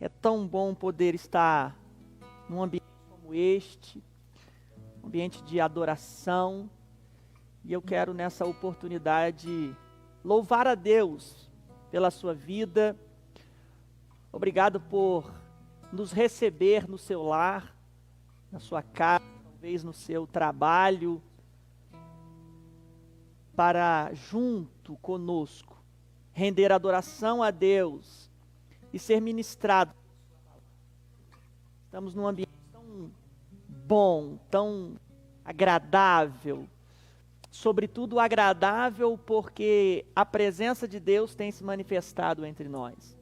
É tão bom poder estar num ambiente como este, um ambiente de adoração. E eu quero nessa oportunidade louvar a Deus pela sua vida. Obrigado por nos receber no seu lar, na sua casa, talvez no seu trabalho, para junto conosco render adoração a Deus e ser ministrado. Estamos num ambiente tão bom, tão agradável, sobretudo agradável porque a presença de Deus tem se manifestado entre nós.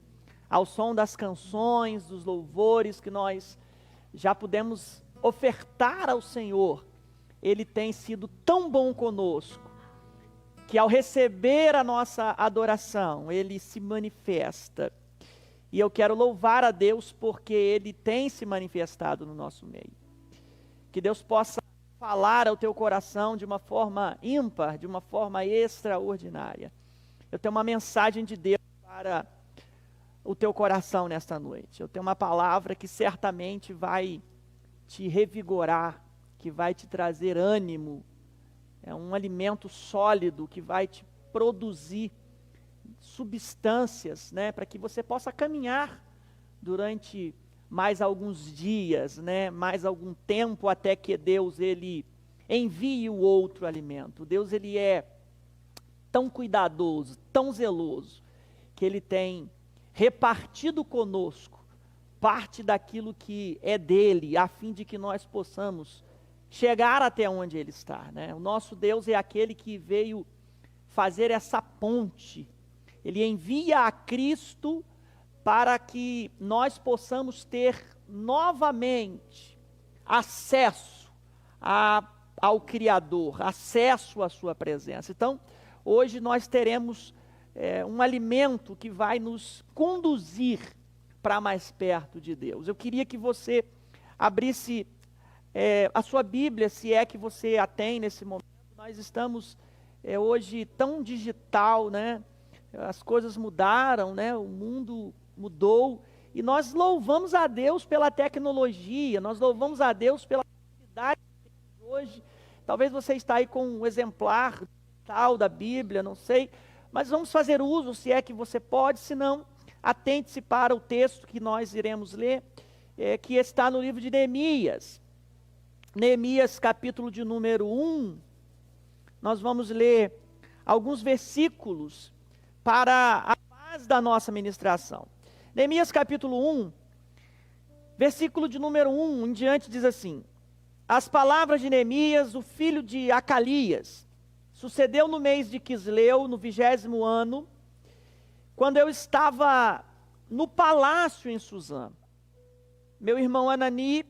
Ao som das canções, dos louvores que nós já pudemos ofertar ao Senhor, Ele tem sido tão bom conosco, que ao receber a nossa adoração, Ele se manifesta. E eu quero louvar a Deus porque Ele tem se manifestado no nosso meio. Que Deus possa falar ao teu coração de uma forma ímpar, de uma forma extraordinária. Eu tenho uma mensagem de Deus para o teu coração nesta noite. Eu tenho uma palavra que certamente vai te revigorar, que vai te trazer ânimo. É um alimento sólido que vai te produzir substâncias, né, para que você possa caminhar durante mais alguns dias, né, mais algum tempo até que Deus ele envie o outro alimento. Deus ele é tão cuidadoso, tão zeloso, que Ele tem repartido conosco parte daquilo que é dele, a fim de que nós possamos chegar até onde Ele está, né? O nosso Deus é aquele que veio fazer essa ponte. Ele envia a Cristo para que nós possamos ter novamente acesso ao Criador, acesso à sua presença. Então, hoje nós teremos um alimento que vai nos conduzir para mais perto de Deus. Eu queria que você abrisse a sua Bíblia, se é que você a tem nesse momento. Nós estamos hoje tão digital, né? As coisas mudaram, né? O mundo mudou, e nós louvamos a Deus pela tecnologia, nós louvamos a Deus pela facilidade que temos hoje. Talvez você está aí com um exemplar tal da Bíblia, não sei, mas vamos fazer uso, se é que você pode, se não, atente-se para o texto que nós iremos ler, que está no livro de Neemias. Neemias, capítulo de número 1, nós vamos ler alguns versículos para a base da nossa ministração. Neemias, capítulo 1, versículo de número 1 em diante, diz assim: as palavras de Neemias, o filho de Acalias, sucedeu no mês de Quisleu, no 20º ano, quando eu estava no palácio em Suzã. Meu irmão Anani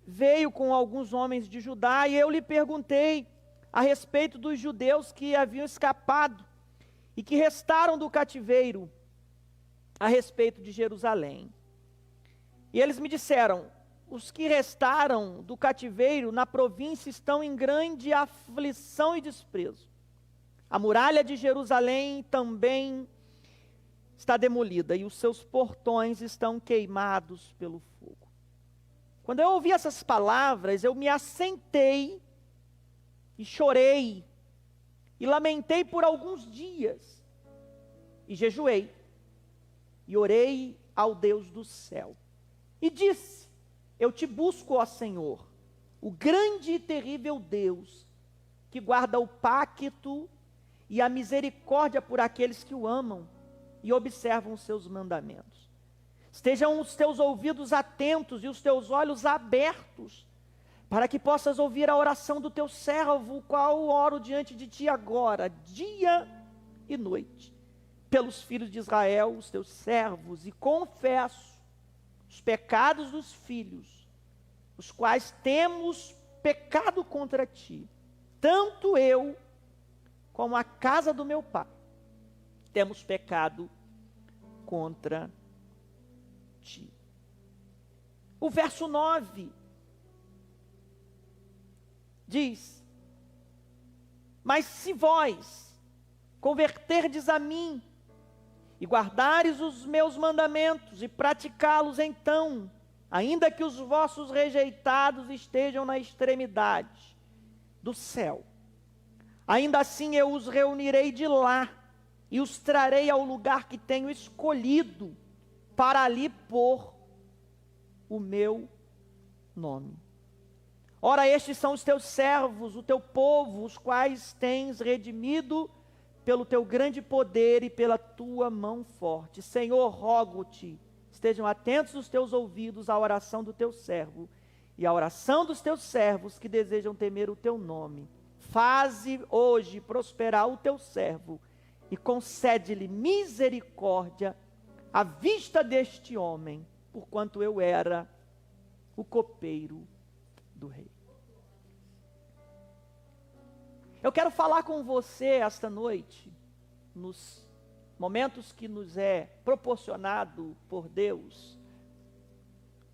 veio com alguns homens de Judá, e eu lhe perguntei a respeito dos judeus que haviam escapado e que restaram do cativeiro, a respeito de Jerusalém. E eles me disseram: os que restaram do cativeiro na província estão em grande aflição e desprezo. A muralha de Jerusalém também está demolida, e os seus portões estão queimados pelo fogo. Quando eu ouvi essas palavras, eu me assentei e chorei, e lamentei por alguns dias, e jejuei, e orei ao Deus do céu, e disse: eu te busco, ó Senhor, o grande e terrível Deus, que guarda o pacto e a misericórdia por aqueles que o amam e observam os seus mandamentos. Estejam os teus ouvidos atentos e os teus olhos abertos, para que possas ouvir a oração do teu servo, o qual oro diante de ti agora, dia e noite, pelos filhos de Israel, os teus servos, e confesso os pecados dos filhos, os quais temos pecado contra ti. Tanto eu como a casa do meu pai temos pecado contra ti. O verso 9 diz: mas se vós converterdes a mim e guardares os meus mandamentos e praticá-los, então, ainda que os vossos rejeitados estejam na extremidade do céu, ainda assim eu os reunirei de lá e os trarei ao lugar que tenho escolhido para ali pôr o meu nome. Ora, estes são os teus servos, o teu povo, os quais tens redimido pelo teu grande poder e pela tua mão forte. Senhor, rogo-te, estejam atentos os teus ouvidos à oração do teu servo e à oração dos teus servos que desejam temer o teu nome. Faze hoje prosperar o teu servo e concede-lhe misericórdia à vista deste homem, porquanto eu era o copeiro do rei. Eu quero falar com você esta noite, nos momentos que nos é proporcionado por Deus,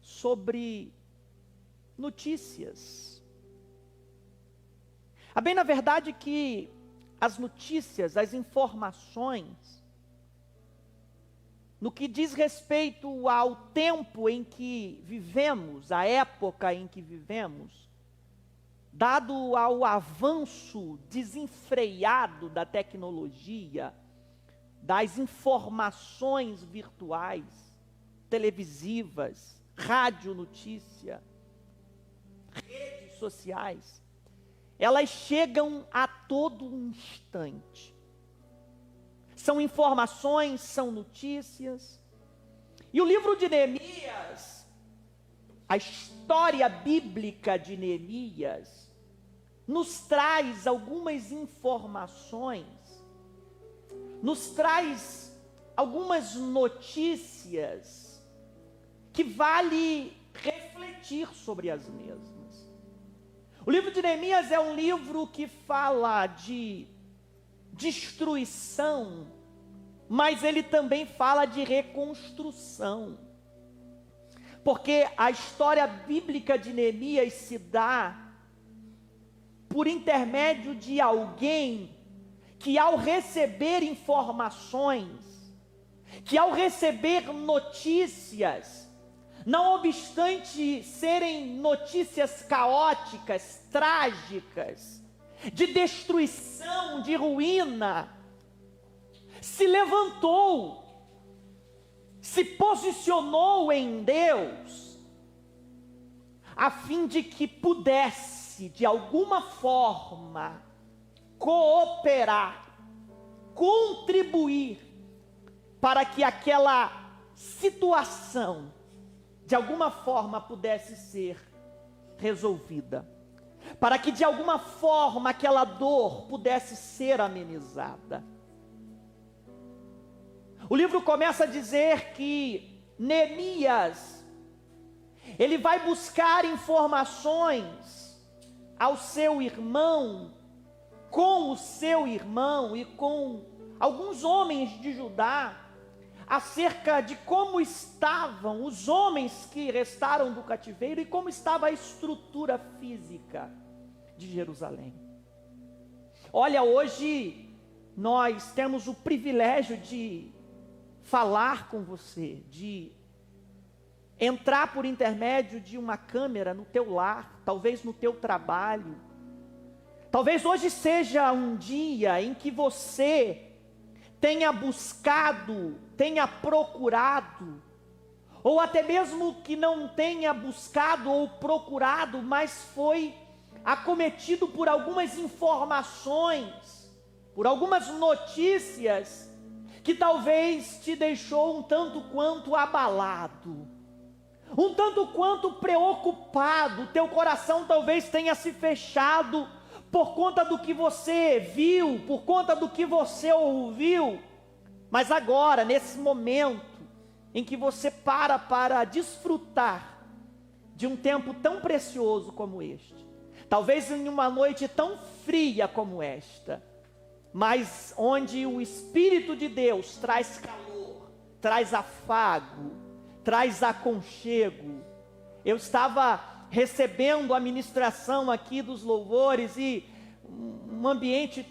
sobre notícias. A bem na verdade que as notícias, as informações, no que diz respeito ao tempo em que vivemos, à época em que vivemos, dado ao avanço desenfreado da tecnologia, das informações virtuais, televisivas, rádio notícia, redes sociais, elas chegam a todo instante. São informações, são notícias. E o livro de Neemias, a história bíblica de Neemias, nos traz algumas informações, nos traz algumas notícias que vale refletir sobre as mesmas. O livro de Neemias é um livro que fala de destruição, mas ele também fala de reconstrução. Porque a história bíblica de Neemias se dá por intermédio de alguém que, ao receber informações, que ao receber notícias, não obstante serem notícias caóticas, trágicas, de destruição, de ruína, se levantou, se posicionou em Deus, a fim de que pudesse, de alguma forma, cooperar, contribuir, para que aquela situação, de alguma forma, pudesse ser resolvida, para que de alguma forma aquela dor pudesse ser amenizada. O livro começa a dizer que Neemias, ele vai buscar informações ao seu irmão, com o seu irmão e com alguns homens de Judá, acerca de como estavam os homens que restaram do cativeiro e como estava a estrutura física de Jerusalém. Olha, hoje nós temos o privilégio de falar com você, de entrar por intermédio de uma câmera no teu lar, talvez no teu trabalho. Talvez hoje seja um dia em que você tenha buscado, tenha procurado, ou até mesmo que não tenha buscado ou procurado, mas foi acometido por algumas informações, por algumas notícias, que talvez te deixou um tanto quanto abalado, um tanto quanto preocupado. Teu coração talvez tenha se fechado por conta do que você viu, por conta do que você ouviu. Mas agora, nesse momento em que você para desfrutar de um tempo tão precioso como este, talvez em uma noite tão fria como esta, mas onde o Espírito de Deus traz calor, traz afago, traz aconchego. Eu estava recebendo a ministração aqui dos louvores e um ambiente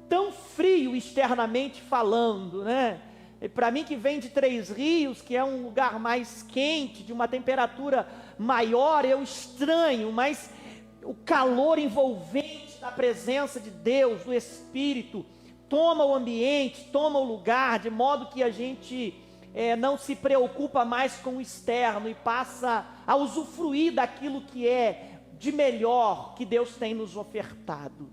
tão frio externamente falando, né? para mim que vem de Três Rios, que é um lugar mais quente, de uma temperatura maior, eu estranho, mas o calor envolvente da presença de Deus, do Espírito, toma o ambiente, toma o lugar, de modo que a gente não se preocupa mais com o externo e passa a usufruir daquilo que é de melhor que Deus tem nos ofertado.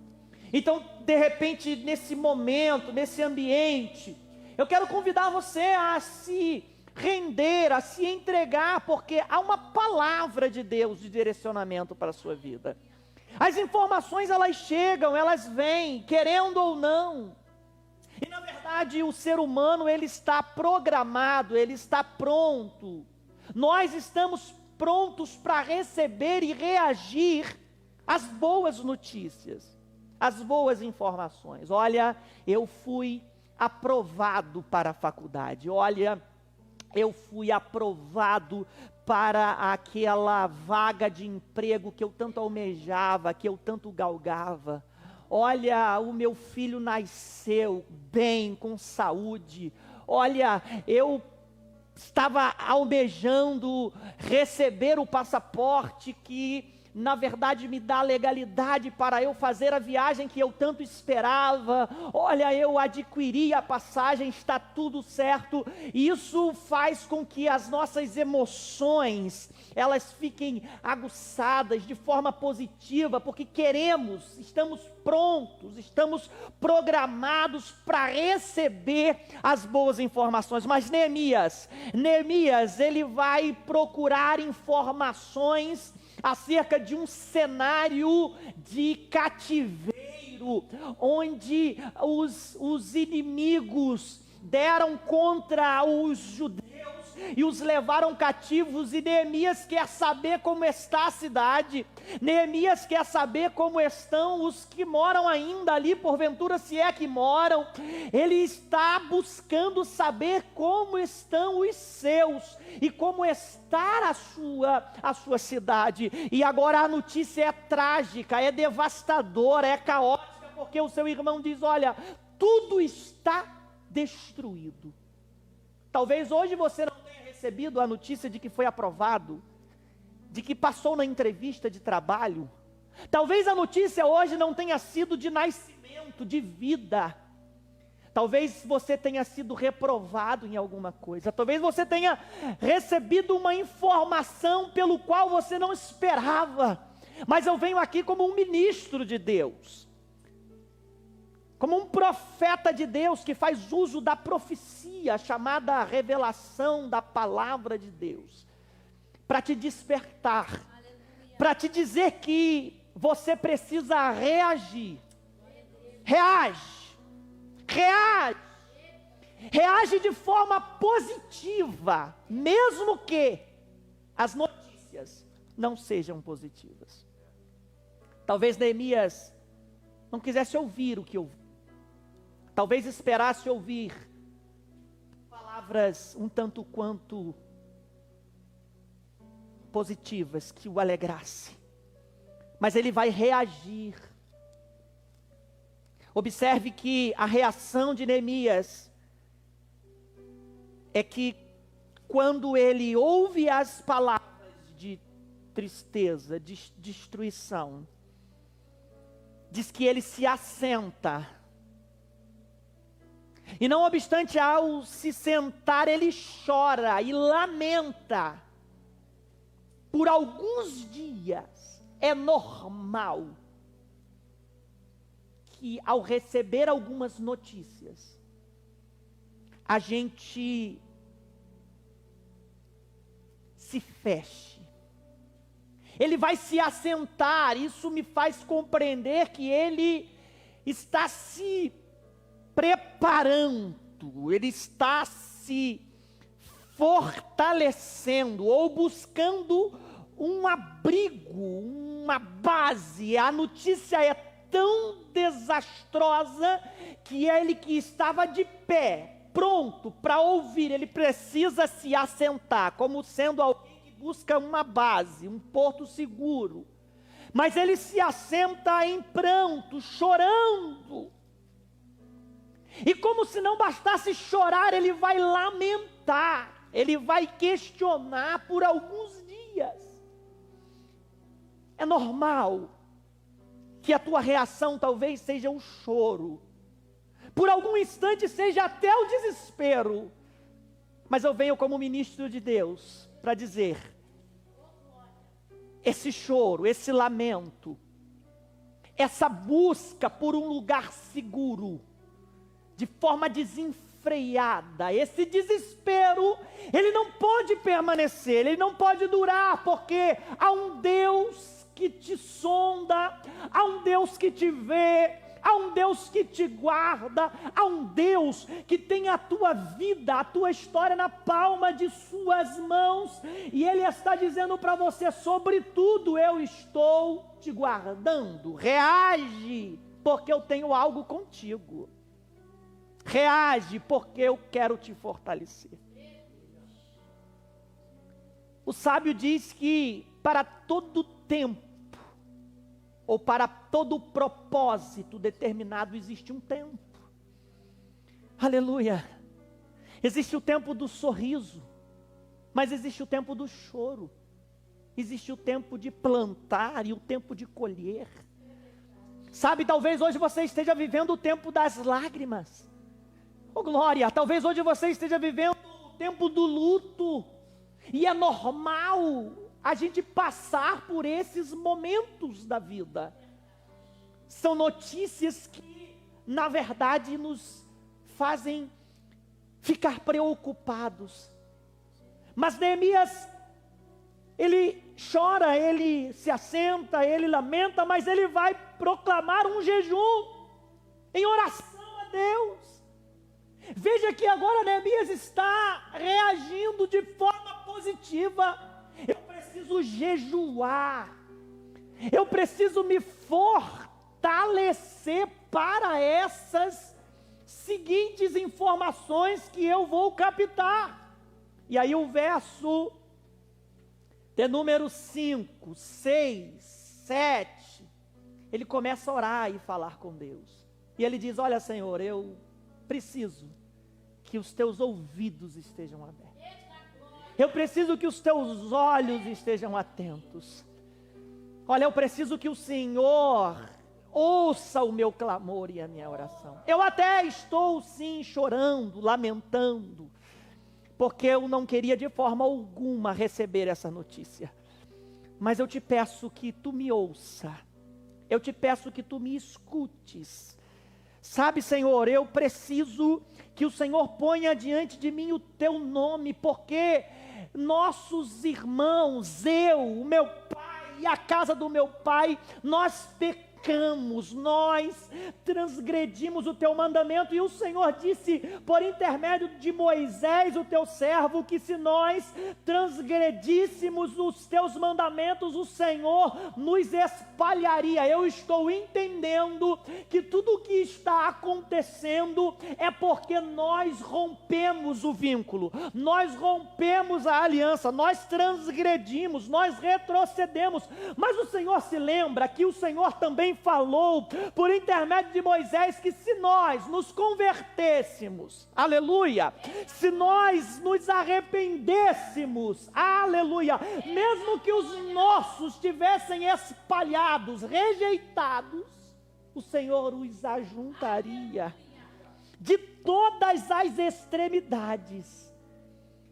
Então, de repente, nesse momento, nesse ambiente, eu quero convidar você a se render, a se entregar, porque há uma palavra de Deus de direcionamento para a sua vida. As informações, elas chegam, elas vêm, querendo ou não. E na verdade, o ser humano, ele está programado, ele está pronto. Nós estamos prontos para receber e reagir às boas notícias, às boas informações. Olha, eu fui aprovado para a faculdade. Olha, eu fui aprovado para aquela vaga de emprego que eu tanto almejava, que eu tanto galgava. Olha, o meu filho nasceu bem, com saúde. Olha, eu estava almejando receber o passaporte que, na verdade, me dá legalidade para eu fazer a viagem que eu tanto esperava. Olha, eu adquiri a passagem, está tudo certo. Isso faz com que as nossas emoções, elas fiquem aguçadas de forma positiva, porque queremos, estamos prontos, estamos programados para receber as boas informações. Mas Neemias, ele vai procurar informações acerca de um cenário de cativeiro, onde os inimigos deram contra os judeus e os levaram cativos, e Neemias quer saber como está a cidade. Neemias quer saber como estão os que moram ainda ali, porventura, se é que moram. Ele está buscando saber como estão os seus e como está a sua cidade. E agora a notícia é trágica, é devastadora, é caótica, porque o seu irmão diz: olha, tudo está destruído. Talvez hoje você não tenha recebido a notícia de que foi aprovado, de que passou na entrevista de trabalho. Talvez a notícia hoje não tenha sido de nascimento, de vida. Talvez você tenha sido reprovado em alguma coisa. Talvez você tenha recebido uma informação pelo qual você não esperava. Mas eu venho aqui como um ministro de Deus, como um profeta de Deus que faz uso da profecia, chamada revelação da palavra de Deus, para te despertar, para te dizer que você precisa reagir. Reage de forma positiva, mesmo que as notícias não sejam positivas. Talvez Neemias não quisesse ouvir o que ouviu. Talvez esperasse ouvir palavras um tanto quanto positivas, que o alegrasse. Mas ele vai reagir. Observe que a reação de Neemias é que quando ele ouve as palavras de tristeza, de destruição, diz que ele se assenta. E não obstante, ao se sentar, ele chora e lamenta. Por alguns dias, é normal que ao receber algumas notícias, a gente se feche. Ele vai se assentar, isso me faz compreender que ele está se preparando, ele está se fortalecendo ou buscando um abrigo, uma base. A notícia é tão desastrosa que ele que estava de pé, pronto para ouvir, ele precisa se assentar, como sendo alguém que busca uma base, um porto seguro. Mas ele se assenta em pranto, chorando. E como se não bastasse chorar, ele vai lamentar, ele vai questionar por alguns dias. É normal que a tua reação talvez seja o choro, por algum instante seja até o desespero, mas eu venho como ministro de Deus para dizer, esse choro, esse lamento, essa busca por um lugar seguro, de forma desenfreada, esse desespero, ele não pode permanecer, ele não pode durar, porque há um Deus que te sonda, há um Deus que te vê, há um Deus que te guarda, há um Deus que tem a tua vida, a tua história na palma de suas mãos, e Ele está dizendo para você, sobretudo eu estou te guardando. Reage, porque eu tenho algo contigo. Reage, porque eu quero te fortalecer. O sábio diz que para todo tempo, ou para todo propósito determinado, existe um tempo. Aleluia. Existe o tempo do sorriso, mas existe o tempo do choro. Existe o tempo de plantar e o tempo de colher. Sabe, talvez hoje você esteja vivendo o tempo das lágrimas. Oh glória, talvez hoje você esteja vivendo o tempo do luto. E é normal a gente passar por esses momentos da vida. São notícias que, na verdade, nos fazem ficar preocupados. Mas Neemias, ele chora, ele se assenta, ele lamenta, mas ele vai proclamar um jejum em oração a Deus. Veja que agora Neemias está reagindo de forma positiva. Eu preciso jejuar, eu preciso me fortalecer para essas seguintes informações que eu vou captar. E aí o verso de número 5, 6, 7, ele começa a orar e falar com Deus. E ele diz, olha Senhor, eu preciso que os teus ouvidos estejam abertos. Eu preciso que os teus olhos estejam atentos. Olha, eu preciso que o Senhor ouça o meu clamor e a minha oração. Eu até estou sim chorando, lamentando, porque eu não queria de forma alguma receber essa notícia. Mas eu te peço que tu me ouça. Eu te peço que tu me escutes. Sabe, Senhor, eu preciso que o Senhor ponha diante de mim o teu nome, porque nossos irmãos, eu, o meu pai e a casa do meu pai, nós pecamos, nós transgredimos o teu mandamento, e o Senhor disse por intermédio de Moisés, o teu servo, que se nós transgredíssemos os teus mandamentos, o Senhor nos espalharia. Eu estou entendendo que tudo o que está acontecendo é porque nós rompemos o vínculo, nós rompemos a aliança, nós transgredimos, nós retrocedemos, mas o Senhor se lembra que o Senhor também falou por intermédio de Moisés que se nós nos convertêssemos, aleluia, se nós nos arrependêssemos, aleluia, mesmo que os nossos tivessem espalhados, rejeitados, o Senhor os ajuntaria de todas as extremidades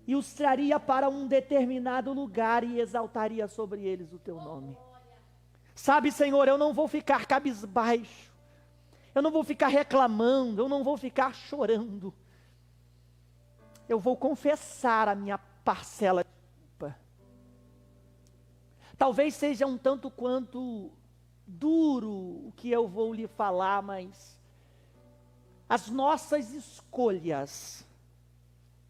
e os traria para um determinado lugar e exaltaria sobre eles o teu nome. Sabe, Senhor, eu não vou ficar cabisbaixo, eu não vou ficar reclamando, eu não vou ficar chorando. Eu vou confessar a minha parcela de culpa. Talvez seja um tanto quanto duro o que eu vou lhe falar, mas as nossas escolhas,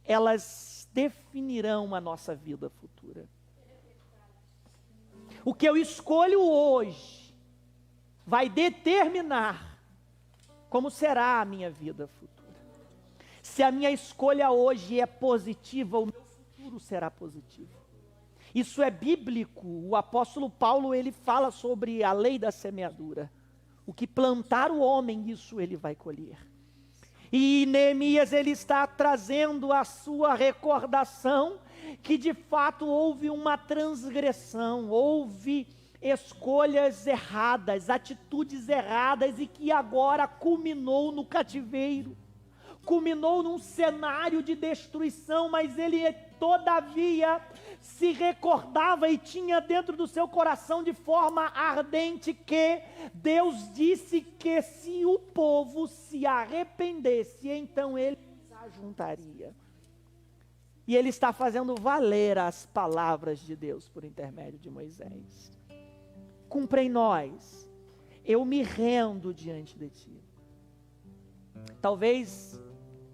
elas definirão a nossa vida futura. O que eu escolho hoje vai determinar como será a minha vida futura. Se a minha escolha hoje é positiva, o meu futuro será positivo. Isso é bíblico. O apóstolo Paulo, ele fala sobre a lei da semeadura. O que plantar o homem, isso ele vai colher. E Neemias, ele está trazendo a sua recordação que de fato houve uma transgressão, houve escolhas erradas, atitudes erradas, e que agora culminou no cativeiro, culminou num cenário de destruição, mas ele todavia se recordava e tinha dentro do seu coração de forma ardente que Deus disse que se o povo se arrependesse, então ele os ajuntaria. E ele está fazendo valer as palavras de Deus por intermédio de Moisés. Cumpre em nós, eu me rendo diante de ti. Talvez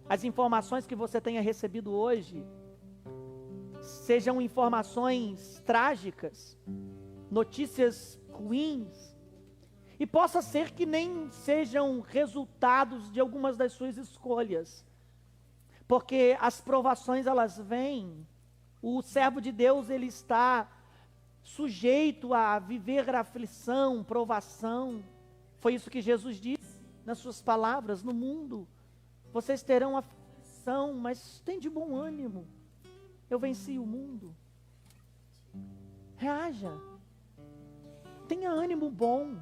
as informações que você tenha recebido hoje sejam informações trágicas, notícias ruins, e possa ser que nem sejam resultados de algumas das suas escolhas, porque as provações elas vêm, o servo de Deus ele está sujeito a viver aflição, provação. Foi isso que Jesus disse nas suas palavras: no mundo vocês terão aflição, mas tem de bom ânimo, eu venci o mundo. Reaja, tenha ânimo bom,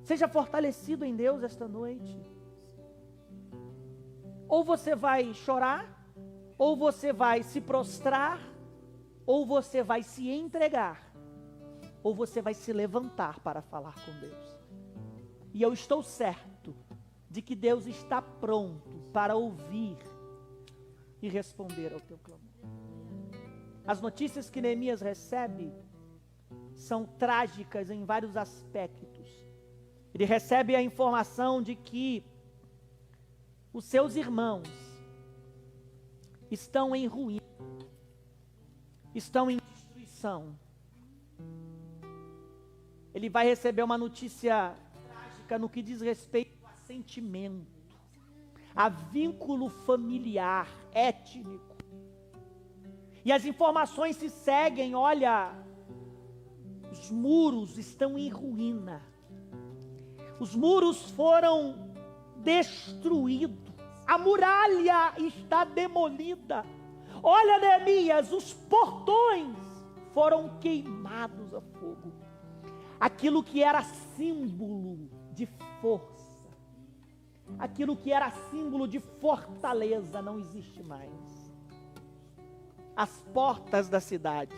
seja fortalecido em Deus esta noite. Ou você vai chorar, ou você vai se prostrar, ou você vai se entregar, ou você vai se levantar para falar com Deus. E eu estou certo de que Deus está pronto para ouvir e responder ao teu clamor. As notícias que Neemias recebe são trágicas em vários aspectos. Ele recebe a informação de que os seus irmãos estão em ruína, estão em destruição. Ele vai receber uma notícia trágica no que diz respeito a sentimento, a vínculo familiar, étnico. E as informações se seguem: olha, os muros estão em ruína, os muros foram destruído, a muralha está demolida. Olha, Neemias, os portões foram queimados a fogo. Aquilo que era símbolo de força, aquilo que era símbolo de fortaleza, não existe mais. As portas da cidade,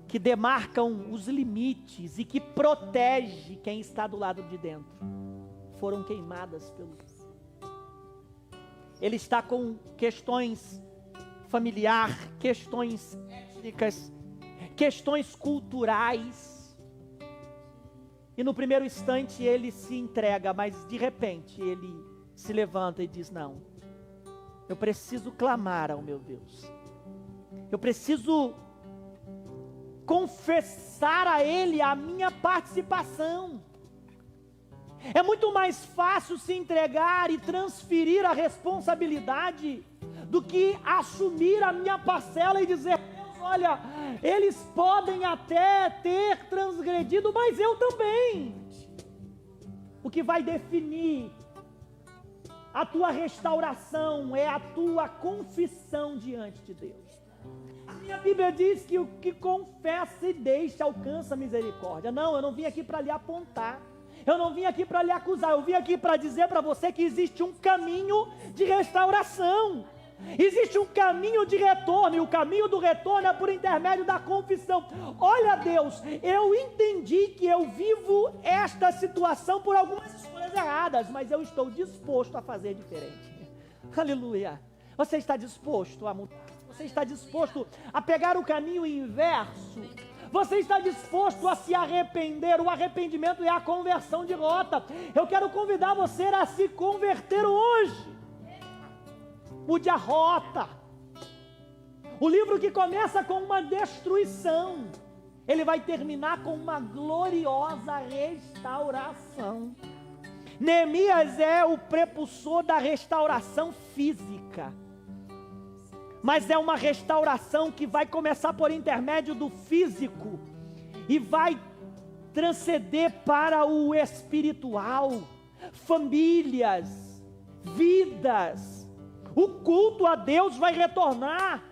que demarcam os limites e que protege quem está do lado de dentro, foram queimadas pelo fogo. Ele está com questões familiares, questões étnicas, questões culturais, e no primeiro instante ele se entrega, mas de repente ele se levanta e diz: não, eu preciso clamar ao meu Deus, eu preciso confessar a Ele a minha participação. É muito mais fácil se entregar e transferir a responsabilidade do que assumir a minha parcela e dizer: Deus, olha, eles podem até ter transgredido, mas eu também. O que vai definir a tua restauração é a tua confissão diante de Deus. A minha Bíblia diz que o que confessa e deixa alcança misericórdia. Não, eu não vim aqui para lhe apontar, eu não vim aqui para lhe acusar, eu vim aqui para dizer para você que existe um caminho de restauração, existe um caminho de retorno, e o caminho do retorno é por intermédio da confissão. Olha, Deus, eu entendi que eu vivo esta situação por algumas escolhas erradas, mas eu estou disposto a fazer diferente. Aleluia. Você está disposto a mudar? Você está disposto a pegar o caminho inverso? Você está disposto a se arrepender? O arrependimento é a conversão de rota. Eu quero convidar você a se converter hoje. Mude a rota. O livro que começa com uma destruição, ele vai terminar com uma gloriosa restauração. Neemias é o prepulsor da restauração física, mas é uma restauração que vai começar por intermédio do físico e vai transcender para o espiritual, famílias, vidas. O culto a Deus vai retornar.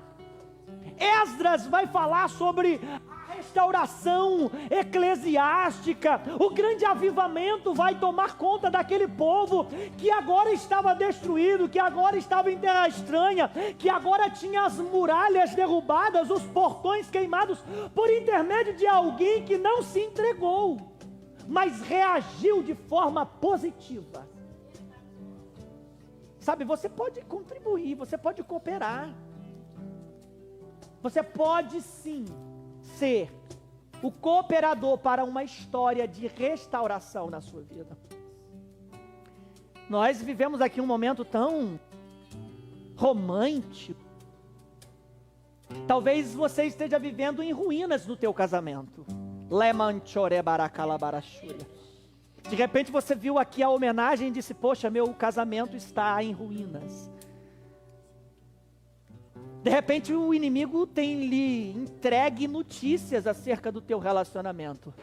Esdras vai falar sobre a restauração eclesiástica. O grande avivamento vai tomar conta daquele povo que agora estava destruído, que agora estava em terra estranha, que agora tinha as muralhas derrubadas, os portões queimados, por intermédio de alguém que não se entregou, mas reagiu de forma positiva. Sabe, você pode contribuir, você pode cooperar. Você pode sim ser o cooperador para uma história de restauração na sua vida. Nós vivemos aqui um momento tão romântico. Talvez você esteja vivendo em ruínas no teu casamento. De repente você viu aqui a homenagem e disse: poxa, meu casamento está em ruínas. De repente o inimigo tem lhe entregue notícias acerca do teu relacionamento.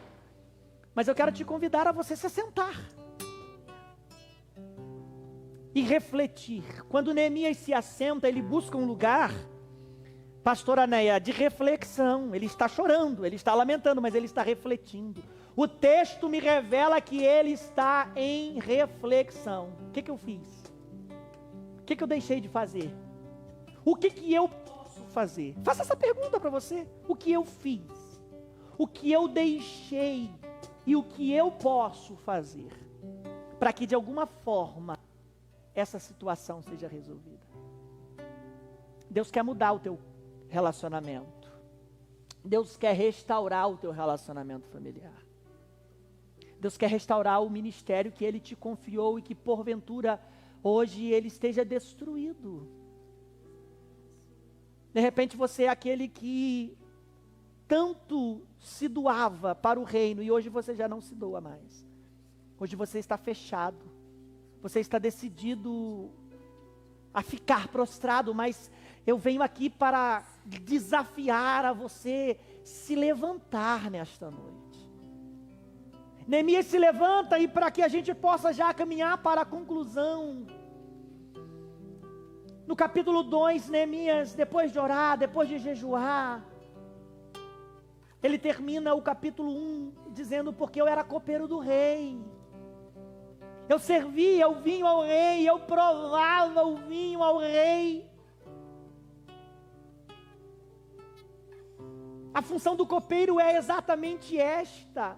Mas eu quero te convidar a você se sentar e refletir. Quando Neemias se assenta, ele busca um lugar, pastora Anéia, de reflexão. Ele está chorando, ele está lamentando, mas ele está refletindo. O texto me revela que ele está em reflexão. O que eu fiz? O que eu deixei de fazer? O que eu posso fazer? Faça essa pergunta para você. O que eu fiz? O que eu deixei? E o que eu posso fazer? Para que de alguma forma essa situação seja resolvida. Deus quer mudar o teu relacionamento. Deus quer restaurar o teu relacionamento familiar. Deus quer restaurar o ministério que Ele te confiou e que porventura hoje ele esteja destruído. De repente você é aquele que tanto se doava para o reino e hoje você já não se doa mais. Hoje você está fechado. Você está decidido a ficar prostrado, mas eu venho aqui para desafiar a você se levantar nesta noite. Neemias se levanta e para que a gente possa já caminhar para a conclusão. No capítulo 2, Neemias, depois de orar, depois de jejuar, ele termina o capítulo 1 dizendo: porque eu era copeiro do rei. Eu servia o vinho ao rei, eu provava o vinho ao rei. A função do copeiro é exatamente esta: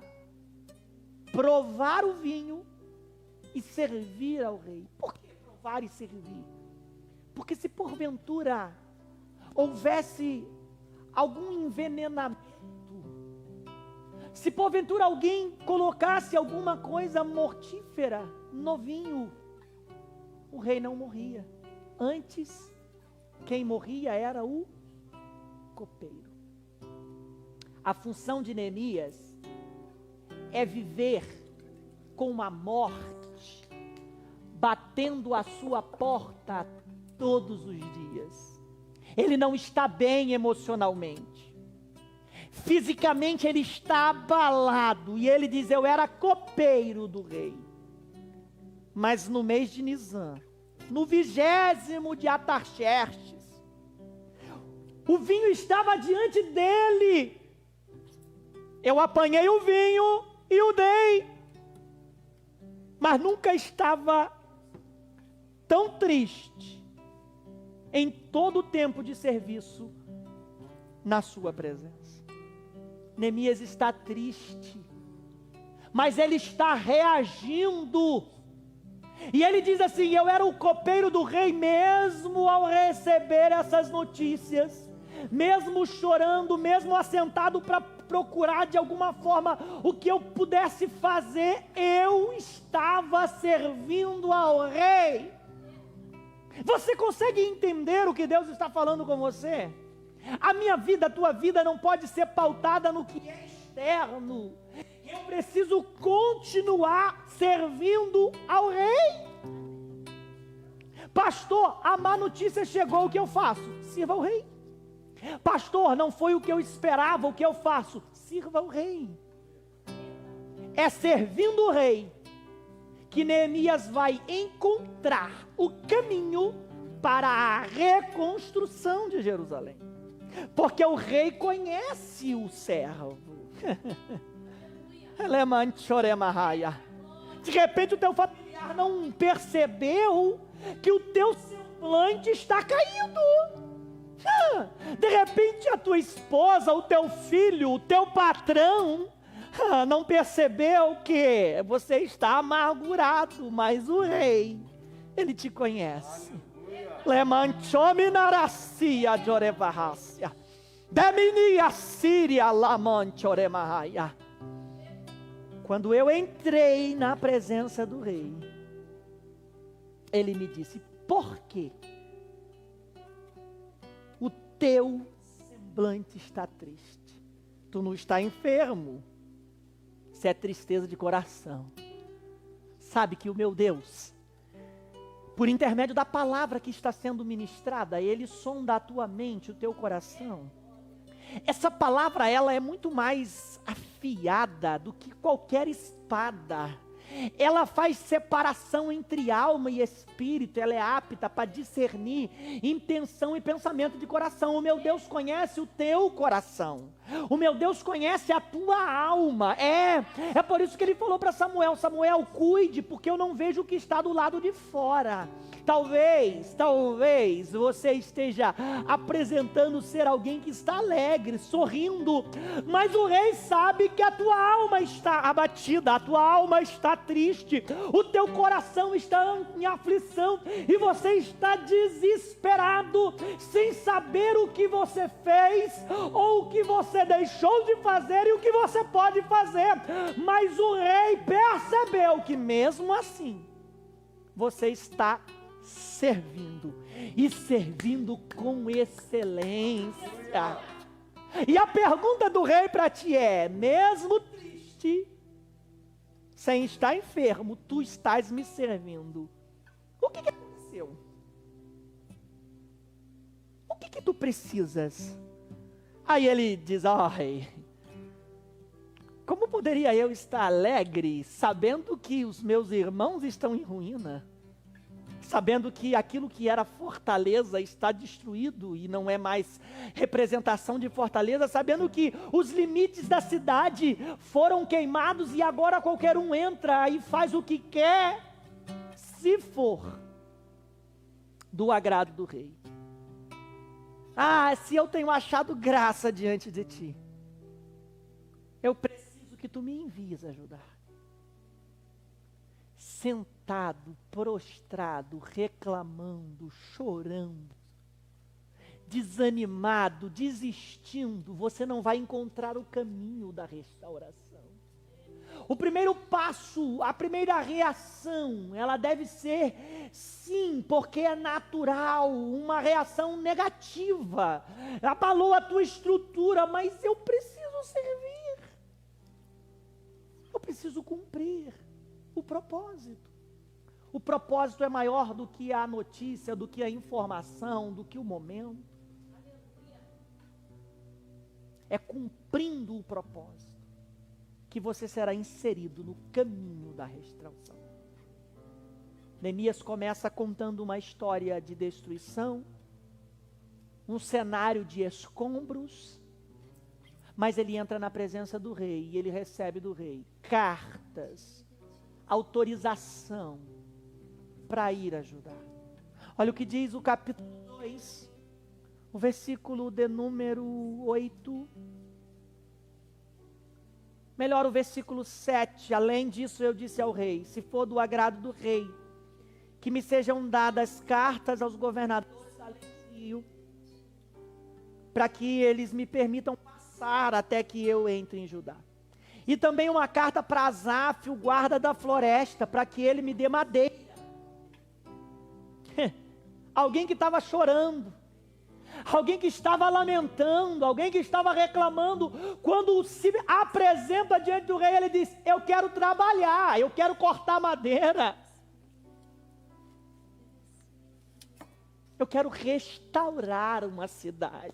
provar o vinho e servir ao rei. Por que provar e servir? Porque se porventura houvesse algum envenenamento, se porventura alguém colocasse alguma coisa mortífera no vinho, o rei não morria. Antes, quem morria era o copeiro. A função de Neemias é viver com a morte batendo a sua porta todos os dias. Ele não está bem emocionalmente. Fisicamente ele está abalado. E ele diz: eu era copeiro do rei. Mas no mês de Nisan, no 20º de Atarxerxes, o vinho estava diante dele. Eu apanhei o vinho e o dei. Mas nunca estava tão triste em todo o tempo de serviço na sua presença. Neemias está triste, mas ele está reagindo. E ele diz assim: eu era o copeiro do rei, mesmo ao receber essas notícias, mesmo chorando, mesmo assentado para procurar de alguma forma o que eu pudesse fazer, eu estava servindo ao rei. Você consegue entender o que Deus está falando com você? A minha vida, a tua vida não pode ser pautada no que é externo. Eu preciso continuar servindo ao rei. Pastor, a má notícia chegou, o que eu faço? Sirva ao rei. Pastor, não foi o que eu esperava, o que eu faço? Sirva ao rei. É servindo o rei que Neemias vai encontrar o caminho para a reconstrução de Jerusalém. Porque o rei conhece o servo. De repente o teu familiar não percebeu que o teu semblante está caído. De repente a tua esposa, o teu filho, o teu patrão não percebeu que você está amargurado, mas o rei, ele te conhece. Lemanchominaracia jorevarrácia. Deminia síria lamanchoremahaya. Quando eu entrei na presença do rei, ele me disse: por quê? O teu semblante está triste. Tu não está enfermo. Isso é tristeza de coração. Sabe que o meu Deus, por intermédio da palavra que está sendo ministrada, Ele sonda a tua mente, o teu coração. Essa palavra, ela é muito mais afiada do que qualquer espada. Ela faz separação entre alma e espírito. Ela é apta para discernir intenção e pensamento de coração. O meu Deus conhece o teu coração. O meu Deus conhece a tua alma. É por isso que ele falou para Samuel: Samuel, cuide, porque eu não vejo o que está do lado de fora. Talvez você esteja apresentando ser alguém que está alegre, sorrindo, mas o rei sabe que a tua alma está abatida, a tua alma está triste, o teu coração está em aflição e você está desesperado, sem saber o que você fez ou o que você deixou de fazer e o que você pode fazer. Mas o rei percebeu que mesmo assim você está servindo, e servindo com excelência. E a pergunta do rei para ti é: mesmo triste, sem estar enfermo, tu estás me servindo. O que aconteceu? O que tu precisas? Aí ele diz: rei, como poderia eu estar alegre sabendo que os meus irmãos estão em ruína? Sabendo que aquilo que era fortaleza está destruído e não é mais representação de fortaleza, sabendo que os limites da cidade foram queimados e agora qualquer um entra e faz o que quer, se for do agrado do rei. Se eu tenho achado graça diante de ti, eu preciso que tu me envies ajudar. Sentado, prostrado, reclamando, chorando, desanimado, desistindo, você não vai encontrar o caminho da restauração. O primeiro passo, a primeira reação, ela deve ser sim, porque é natural, uma reação negativa. Abalou a tua estrutura, mas eu preciso servir. Eu preciso cumprir o propósito. O propósito é maior do que a notícia, do que a informação, do que o momento. É cumprindo o propósito que você será inserido no caminho da restauração. Neemias começa contando uma história de destruição, um cenário de escombros, mas ele entra na presença do rei e ele recebe do rei cartas, autorização para ir ajudar. Olha o que diz o capítulo 2, o versículo de número 8. Melhor, o versículo 7. Além disso, eu disse ao rei: se for do agrado do rei, que me sejam dadas cartas aos governadores além, para que eles me permitam passar até que eu entre em Judá. E também uma carta para Asaf, o guarda da floresta, para que ele me dê madeira. Alguém que estava chorando, alguém que estava lamentando, alguém que estava reclamando, quando se apresenta diante do rei, ele diz: eu quero trabalhar, eu quero cortar madeira, eu quero restaurar uma cidade,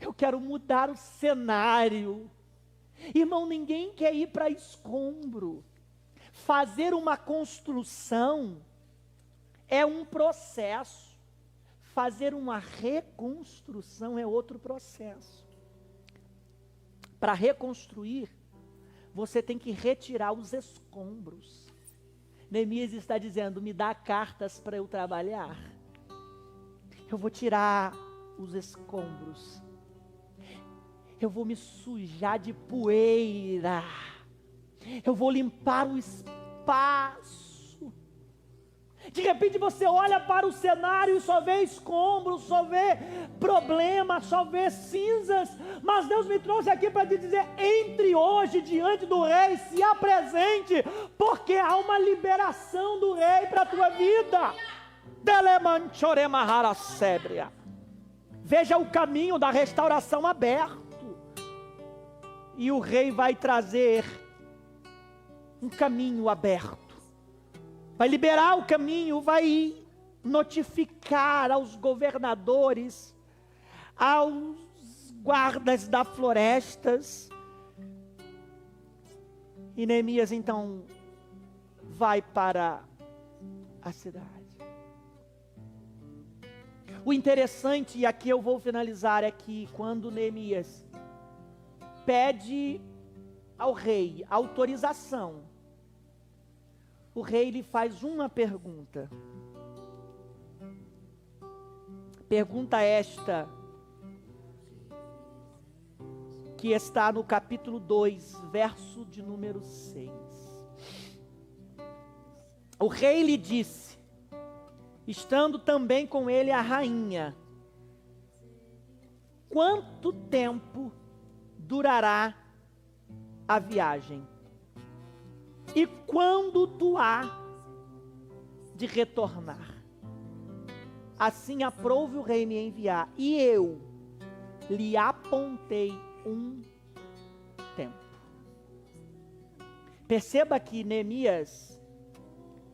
eu quero mudar o cenário. Irmão, ninguém quer ir para escombro. fazer uma construção é um processo. Fazer uma reconstrução é outro processo. Para reconstruir, você tem que retirar os escombros. Neemias está dizendo, me dá cartas para eu trabalhar. Eu vou tirar os escombros. Eu vou me sujar de poeira. Eu vou limpar o espaço. De repente você olha para o cenário e só vê escombros, só vê problemas, só vê cinzas. Mas Deus me trouxe aqui para te dizer, entre hoje diante do rei, se apresente, porque há uma liberação do rei para a tua vida. Veja o caminho da restauração aberto. E o rei vai trazer um caminho aberto. Vai liberar o caminho, vai notificar aos governadores, aos guardas das florestas. E Neemias então vai para a cidade. O interessante, e aqui eu vou finalizar, é que quando Neemias pede ao rei autorização, o rei lhe faz uma pergunta. Pergunta esta, que está no capítulo 2, verso de número 6. O rei lhe disse, estando também com ele a rainha, quanto tempo durará a viagem? E quando tu há de retornar? Assim aprouve o rei me enviar, e eu lhe apontei um tempo. Perceba que Neemias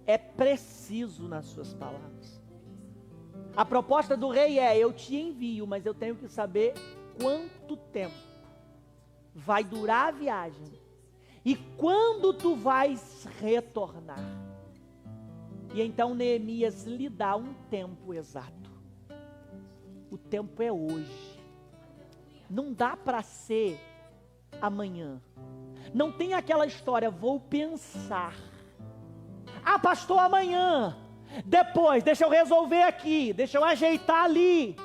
é preciso nas suas palavras. A proposta do rei é, eu te envio, mas eu tenho que saber quanto tempo vai durar a viagem. E quando tu vais retornar? E então Neemias lhe dá um tempo exato. O tempo é hoje. Não dá para ser amanhã. Não tem aquela história, vou pensar. Ah, pastor, amanhã. Depois, deixa eu resolver aqui, deixa eu ajeitar ali.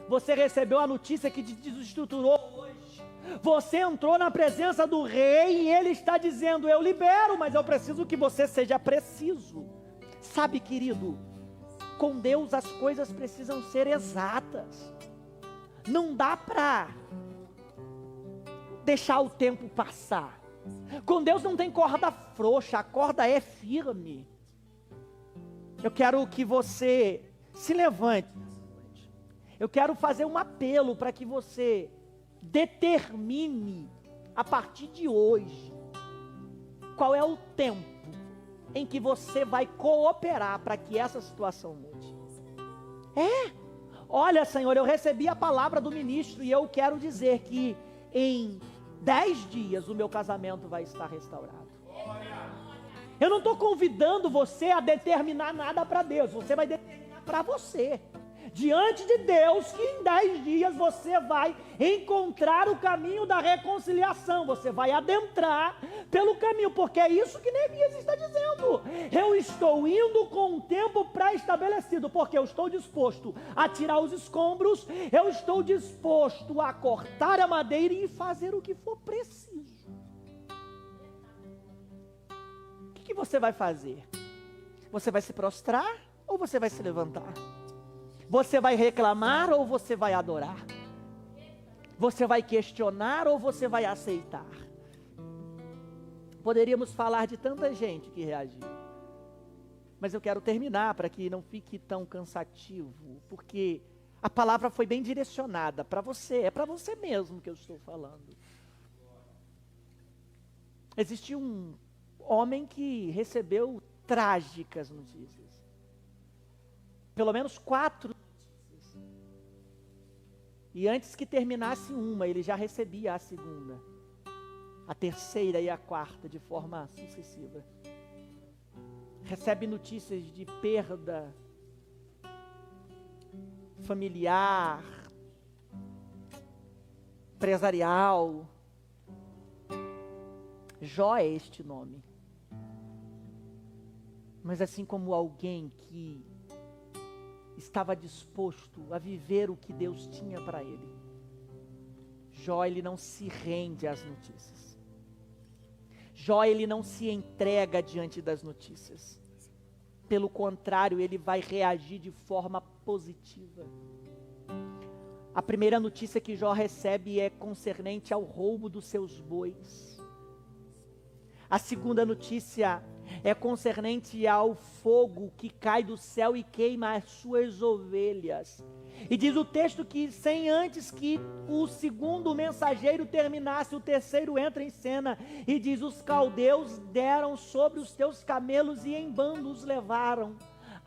Você recebeu a notícia que te desestruturou hoje. Você entrou na presença do rei e ele está dizendo, eu libero, mas eu preciso que você seja preciso. Sabe, querido, com Deus as coisas precisam ser exatas. Não dá para deixar o tempo passar. Com Deus não tem corda frouxa, a corda é firme. Eu quero que você se levante. Eu quero fazer um apelo para que você determine a partir de hoje qual é o tempo em que você vai cooperar para que essa situação mude. Olha, Senhor, eu recebi a palavra do ministro e eu quero dizer que em 10 dias o meu casamento vai estar restaurado. Eu não estou convidando você a determinar nada para Deus, você vai determinar para você. Diante de Deus, que em 10 dias você vai encontrar o caminho da reconciliação, você vai adentrar pelo caminho, porque é isso que Neemias está dizendo. Eu estou indo com um tempo pré-estabelecido, porque eu estou disposto a tirar os escombros, eu estou disposto a cortar a madeira e fazer o que for preciso. O que você vai fazer? Você vai se prostrar ou você vai se levantar? Você vai reclamar ou você vai adorar? Você vai questionar ou você vai aceitar? Poderíamos falar de tanta gente que reagiu. Mas eu quero terminar para que não fique tão cansativo, porque a palavra foi bem direcionada para você, é para você mesmo que eu estou falando. Existe um homem que recebeu trágicas notícias. Pelo menos 4 notícias. E antes que terminasse uma, ele já recebia a segunda, a terceira e a quarta de forma sucessiva. recebe notícias de perda familiar, empresarial. Jó é este nome. Mas assim como alguém que estava disposto a viver o que Deus tinha para ele, Jó, ele não se rende às notícias. Jó, ele não se entrega diante das notícias. Pelo contrário, ele vai reagir de forma positiva. A primeira notícia que Jó recebe é concernente ao roubo dos seus bois. A segunda notícia é concernente ao fogo que cai do céu e queima as suas ovelhas. E diz o texto que sem antes que o segundo mensageiro terminasse, o terceiro entra em cena e diz: os caldeus deram sobre os teus camelos e em bando os levaram.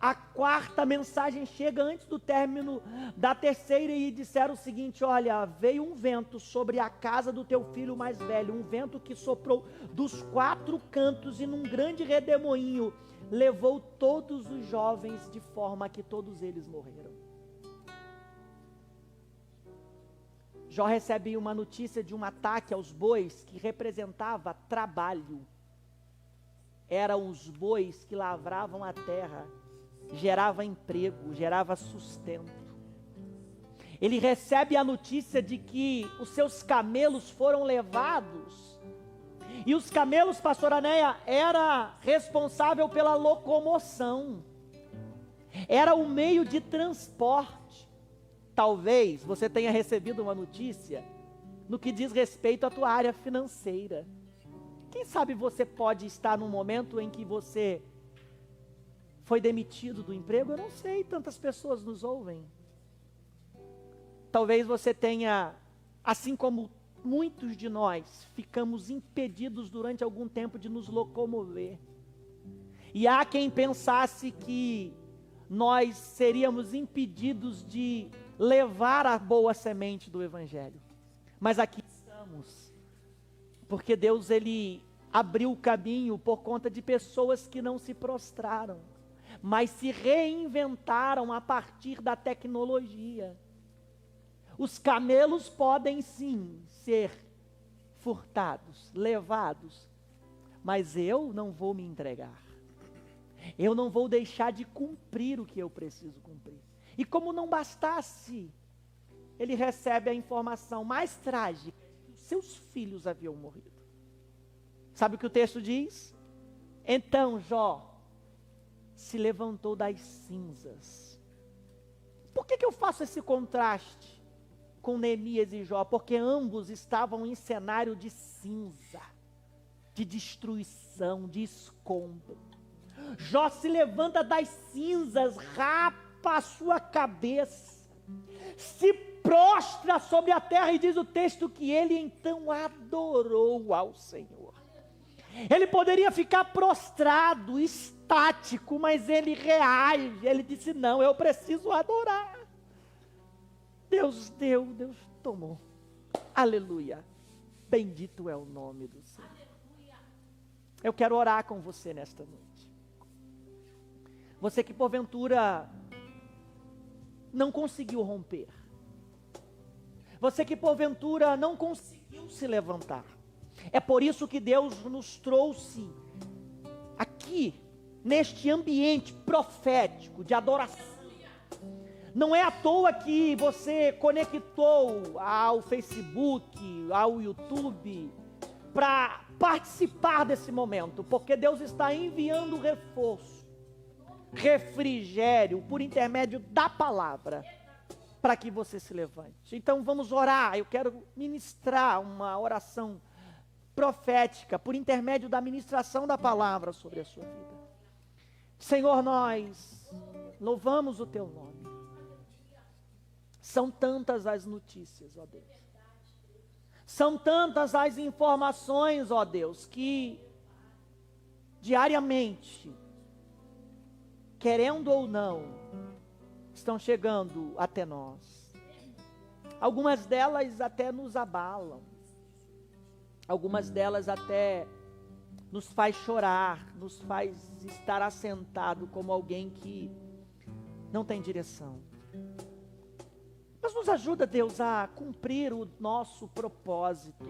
A quarta mensagem chega antes do término da terceira e disseram o seguinte: olha, veio um vento sobre a casa do teu filho mais velho, um vento que soprou dos quatro cantos e num grande redemoinho levou todos os jovens de forma que todos eles morreram. Jó recebe uma notícia de um ataque aos bois que representava trabalho. Eram os bois que lavravam a terra, gerava emprego, gerava sustento. Ele recebe a notícia de que os seus camelos foram levados. E os camelos, pastor Anéia, era responsável pela locomoção. Era o meio de transporte. Talvez você tenha recebido uma notícia no que diz respeito à tua área financeira. Quem sabe você pode estar num momento em que você foi demitido do emprego? Eu não sei, tantas pessoas nos ouvem. Talvez você tenha, assim como muitos de nós, ficamos impedidos durante algum tempo de nos locomover. E há quem pensasse que nós seríamos impedidos de levar a boa semente do Evangelho. Mas aqui estamos, porque Deus, Ele abriu o caminho por conta de pessoas que não se prostraram, mas se reinventaram a partir da tecnologia. Os camelos podem sim ser furtados, levados, mas eu não vou me entregar. Eu não vou deixar de cumprir o que eu preciso cumprir. E como não bastasse, ele recebe a informação mais trágica: seus filhos haviam morrido. Sabe o que o texto diz? Então Jó se levantou das cinzas. Por que eu faço esse contraste com Neemias e Jó? Porque ambos estavam em cenário de cinza, de destruição, de escombro. Jó se levanta das cinzas, rapa a sua cabeça, se prostra sobre a terra, e diz o texto que ele então adorou ao Senhor. Ele poderia ficar prostrado, estático, mas ele reage. Ele disse: não, eu preciso adorar. Deus deu, Deus tomou. Aleluia. Bendito é o nome do Senhor. Eu quero orar com você nesta noite. Você que porventura não conseguiu romper. Você que porventura não conseguiu se levantar. É por isso que Deus nos trouxe aqui, neste ambiente profético de adoração. Não é à toa que você conectou ao Facebook, ao YouTube, para participar desse momento, porque Deus está enviando reforço, refrigério, por intermédio da palavra, para que você se levante. Então vamos orar. Eu quero ministrar uma oração profética, por intermédio da ministração da palavra sobre a sua vida. Senhor, nós louvamos o teu nome. São tantas as notícias, ó Deus. São tantas as informações, ó Deus, que diariamente, querendo ou não, estão chegando até nós. Algumas delas até nos abalam. Algumas delas até nos faz chorar, nos faz estar assentado como alguém que não tem direção. Mas nos ajuda, Deus, a cumprir o nosso propósito.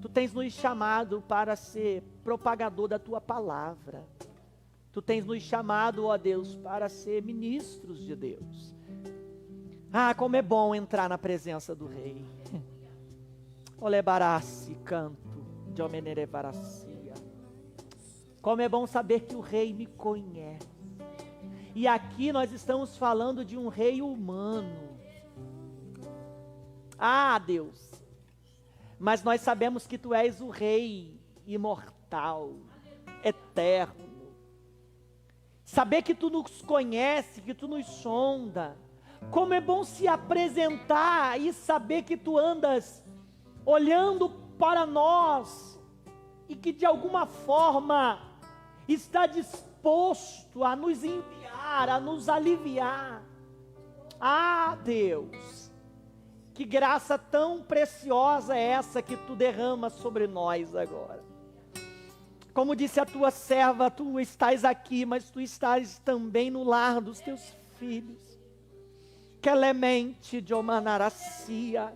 Tu tens nos chamado para ser propagador da Tua palavra. Tu tens nos chamado, ó Deus, para ser ministros de Deus. Ah, como é bom entrar na presença do Rei. Olebarassi, canto, de omenerevaracia. Como é bom saber que o Rei me conhece. E aqui nós estamos falando de um Rei humano. Ah, Deus, mas nós sabemos que Tu és o Rei imortal, eterno. Saber que Tu nos conhece, que Tu nos sonda. Como é bom se apresentar e saber que Tu andas olhando para nós e que de alguma forma está disposto a nos enviar, a nos aliviar. Ah, Deus, que graça tão preciosa é essa que Tu derrama sobre nós agora. Como disse a Tua serva, Tu estás aqui, mas Tu estás também no lar dos Teus filhos. Clemente de Omanaracia,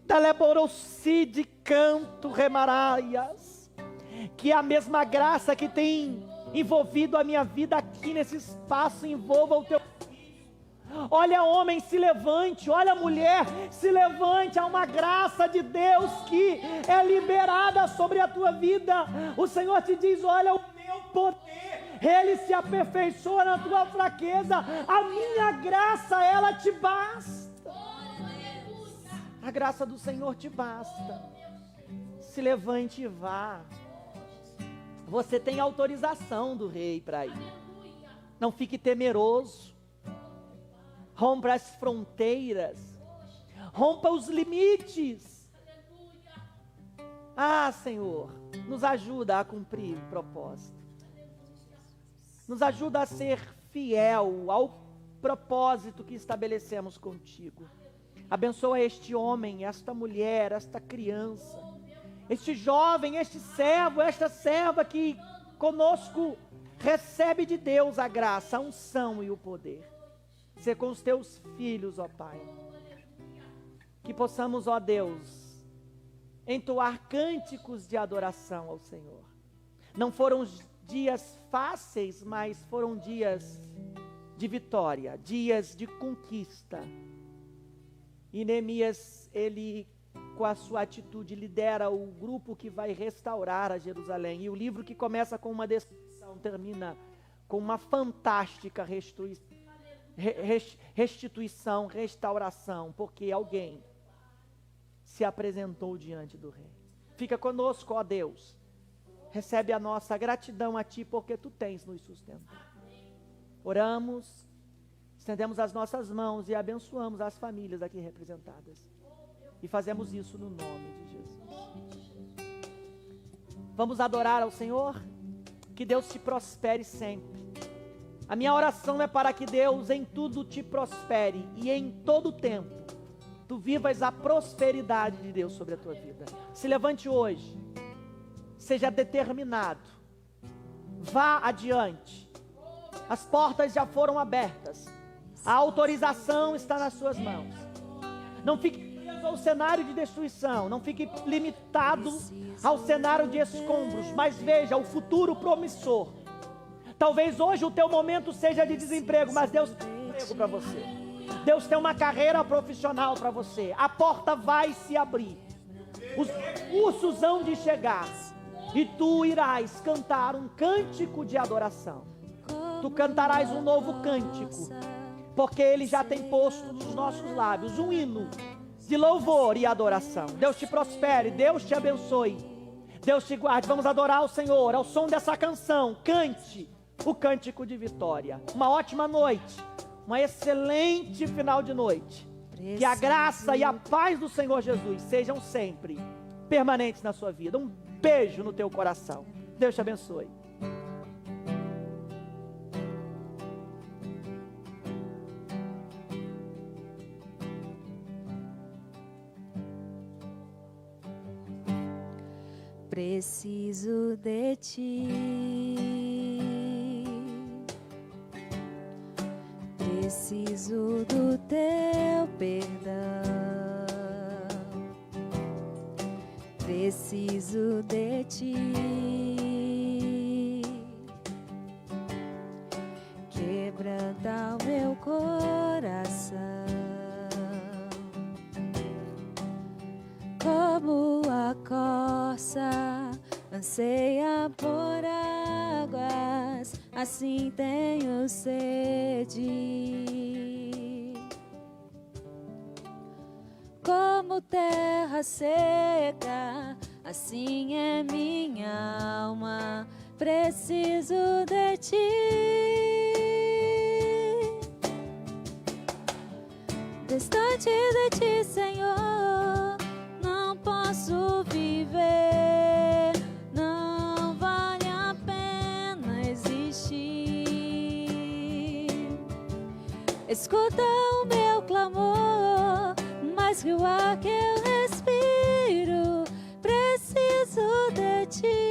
Teleborossi de canto remaraias, que a mesma graça que tem envolvido a minha vida aqui nesse espaço, envolva o Teu filho. Olha, homem, se levante, olha, mulher, se levante, há uma graça de Deus que é liberada sobre a tua vida. O Senhor te diz, olha, o meu poder, Ele se aperfeiçoa na tua fraqueza, a minha graça, ela te basta. A graça do Senhor te basta. Se levante e vá. Você tem autorização do Rei para ir. Não fique temeroso. Rompa as fronteiras. Rompa os limites. Ah, Senhor, nos ajuda a cumprir o propósito. Nos ajuda a ser fiel ao propósito que estabelecemos contigo. Abençoa este homem, esta mulher, esta criança, este jovem, este servo, esta serva que conosco recebe de Deus a graça, a unção e o poder. Ser com os teus filhos, ó Pai. Que possamos, ó Deus, entoar cânticos de adoração ao Senhor. Não foram dias fáceis, mas foram dias de vitória, dias de conquista. E Neemias, ele, com a sua atitude, lidera o grupo que vai restaurar a Jerusalém. E o livro que começa com uma destruição, termina com uma fantástica restituição, restauração, porque alguém se apresentou diante do Rei. Fica conosco, ó Deus. Recebe a nossa gratidão a Ti, porque Tu tens nos sustentado. Oramos. Estendemos as nossas mãos e abençoamos as famílias aqui representadas. E fazemos isso no nome de Jesus. Vamos adorar ao Senhor? Que Deus te prospere sempre. A minha oração é para que Deus em tudo te prospere e em todo tempo tu vivas a prosperidade de Deus sobre a tua vida. Se levante hoje. Seja determinado. Vá adiante. As portas já foram abertas. A autorização está nas suas mãos. Não fique preso ao cenário de destruição. Não fique limitado ao cenário de escombros. Mas veja o futuro promissor. Talvez hoje o teu momento seja de desemprego, mas Deus tem um emprego para você. Deus tem uma carreira profissional para você. A porta vai se abrir. Os recursos hão de chegar. E tu irás cantar um cântico de adoração. Tu cantarás um novo cântico. Porque Ele já tem posto nos nossos lábios um hino de louvor e adoração. Deus te prospere, Deus te abençoe, Deus te guarde. Vamos adorar o Senhor ao som dessa canção. Cante o cântico de vitória. Uma ótima noite, uma excelente final de noite. Que a graça e a paz do Senhor Jesus sejam sempre permanentes na sua vida. Um beijo no teu coração. Deus te abençoe. Preciso de ti, preciso do teu perdão, preciso de ti, quebranta o meu coração, como a corça anseia por águas, assim tenho sede. Como terra seca, assim é minha alma, preciso de ti. Distante de ti, Senhor, não posso viver, não vale a pena existir. Escuta o meu clamor, mais que o ar que eu respiro, preciso de ti.